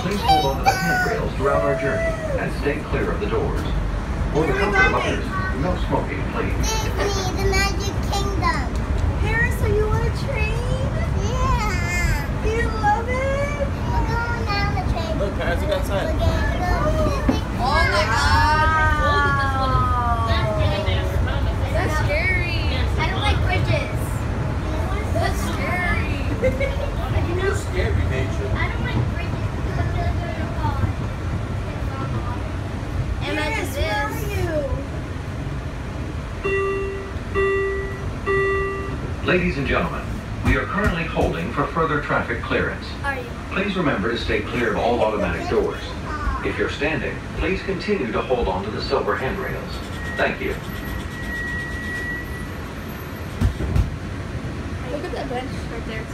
Please hold on to the handrails throughout our journey and stay clear of the doors. For the comfort of others, no smoking, please. Disney, the Magic Kingdom. Paris, are you on a train? Yeah. Do you love it? We're going down the train. Look, Paris, look outside. We're gonna go to Disney. Oh my God. That's scary. I don't like bridges. That's scary. You're scary, nature. I don't like bridges because I feel like they're gonna fall. Yes, where are you? Ladies and gentlemen, we are currently holding for further traffic clearance. Are you? Please remember to stay clear of all automatic doors. If you're standing, please continue to hold on to the silver handrails. Thank you. Look at that bench right there.